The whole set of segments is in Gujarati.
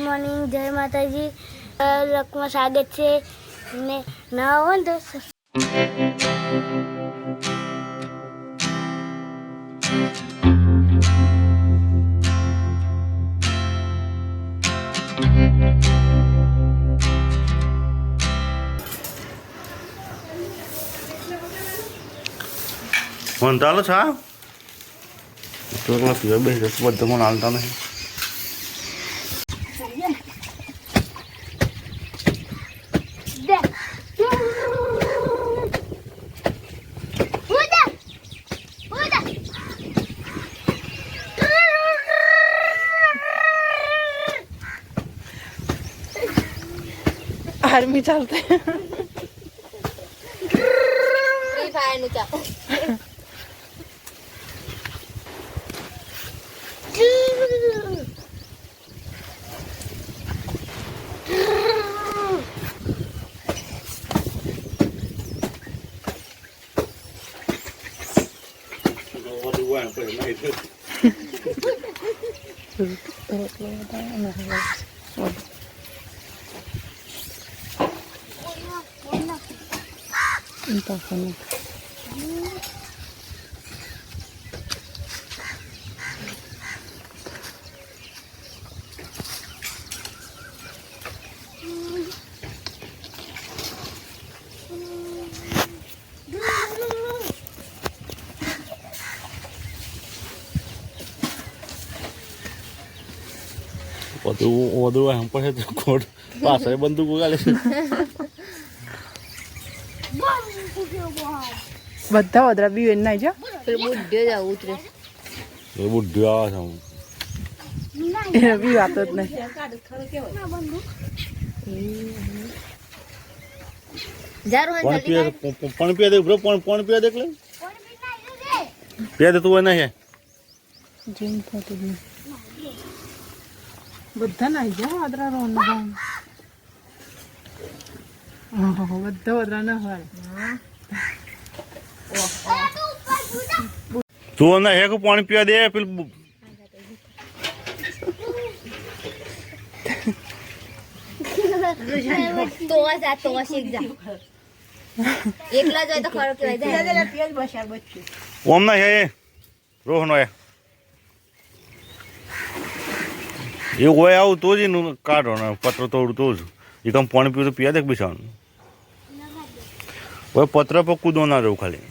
મોર્નિંગ, જય માતાજી. લોકમાં સ્વાગત છે ને નવા હોય ને તો ચાલો છા તો પીવા બે બધા મને હાલતા નહીં. आर्मी चालते વધુ એમ પડે તો કોટ પાછળ બંદૂકો ગાલે છે. બધા વદરા બી ના જો એ બુઢ્યો આવે છે એ બી વાતો જ નહીં. પણ પીવા દે બ્રો પણ પીવા દેખ લે પીવા દે તું નહીં જીમ થતું નહીં બધા ના જાઓ વાદરા રોન બધા વદરા ના હોય તું ના હે પાણી પીવા દે પેલું ઓમ ના હે રોહનો હે એ હોય આવું તો જ એનું કાઢો ને પત્ર તોડું તો જ એ કમ પાણી પીવું તો પીવા દે બિસાવાનું હવે પત્ર પર કૂદો ના જવું ખાલી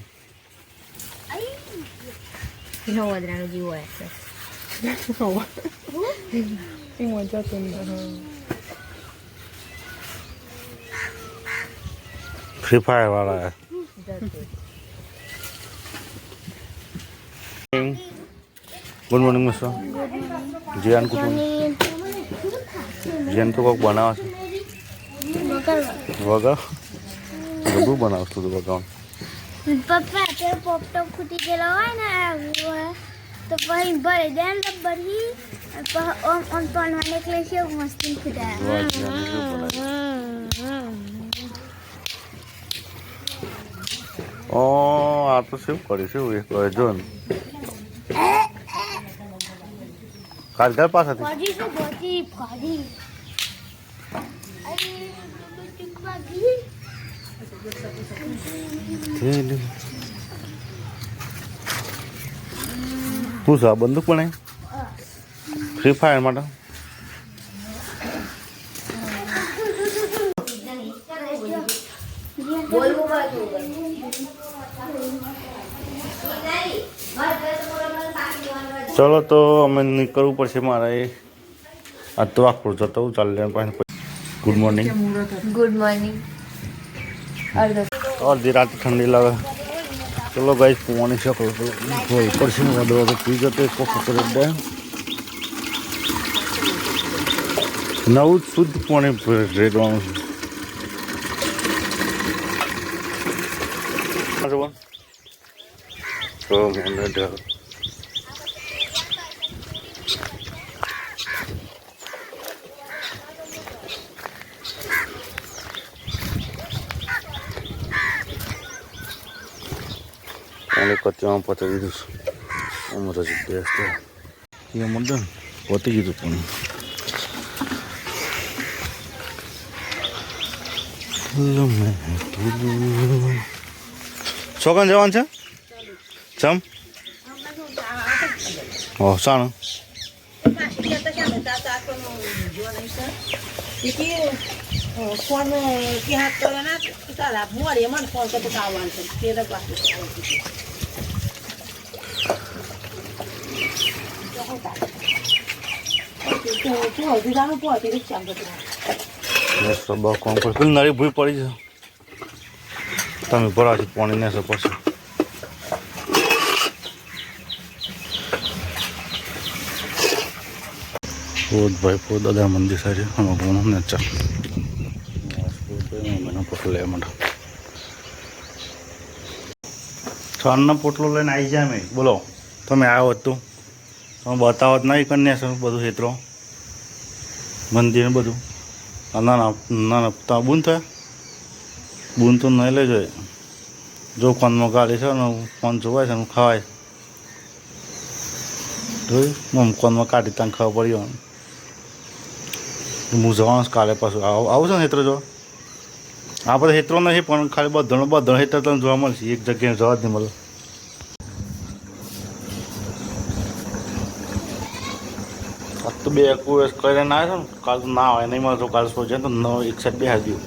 મજા તો ફ્રી ફાયર વાળા ગુડ મોર્નિંગ મિસ્ટર જીયાન કુટુંબ જીયાન તો કોઈક બનાવે છે વગર બધું બનાવશ તું વગાવ પપ્પા અત્યારે પોપટો ફૂટી ગયેલો હોય ને તો પછી ભરી દે ને ભરી ઓમ ઓમ તોડવાને એટલે છે મસ્તી ઓ આ તો શું કરીશું એ કહે જો ને કાલ ઘર પાસેથી ફરી શું ફરી ફરી શું છે બંદૂક પણ ફ્રી ફાયર માટે ચલો તો અમે નીકળવું પડશે મારે આ તો આખું જતો ચાલે ગુડ મોર્નિંગ ગુડ મોર્નિંગ અડધી રાત ઠંડી લાગે ચલો ગાઈ પોવાની શકો હોય પડશે ને વધુ વધુ પી જતો કોક કરી દે નવું શુદ્ધ પાણી રેડવાનું છે અને કચ્ચામાં પતી દીધું અમારા જ બેસ્ટ એ મંડળ પતી ગયું પણ છોકરાને જવાનું છે ચમ ઓ સારું ફોન કે હાથ કરે ના તારા મોરે મને ફોન કરતો આવવાનું છે તે પાસે કોણ કરે પેલી નળી ભૂઈ પડી છે તમે ભરાથી પાણી ને પછી પોત ભાઈ પોત દાદા મંદિર સારી અમે કોણ ને ચાલ મને પોટલો લેવા માટે છાણનો પોટલો લઈને આવી જાય મેં બોલો તમે આવ્યો હતું તમે બતાવો જ નહીં કન્યા બધું હેતરો મંદિર ને બધું ના ના ના ના તમે બૂન થયા બૂન તો નહીં લઈ જાય જો કોનમાં ગાડી છે ને કોન જોવાય છે ને ખવાય જોયું કોનમાં કાઢી ત્યાં ખબર પડી હોય હું જવાનું કાલે પાછું આવું છે ને હેતરો જો આ બધા હેતરો નથી પણ ખાલી બધા હેતર તમને જોવા મળશે એક જગ્યાએ જવા જ નહીં મળે આજ તો બે કુવેસ કરીને ના છે ને કાલ તો ના હોય નહીં મળે તો કાલ સો જાય તો એક સાઈડ બે હાજર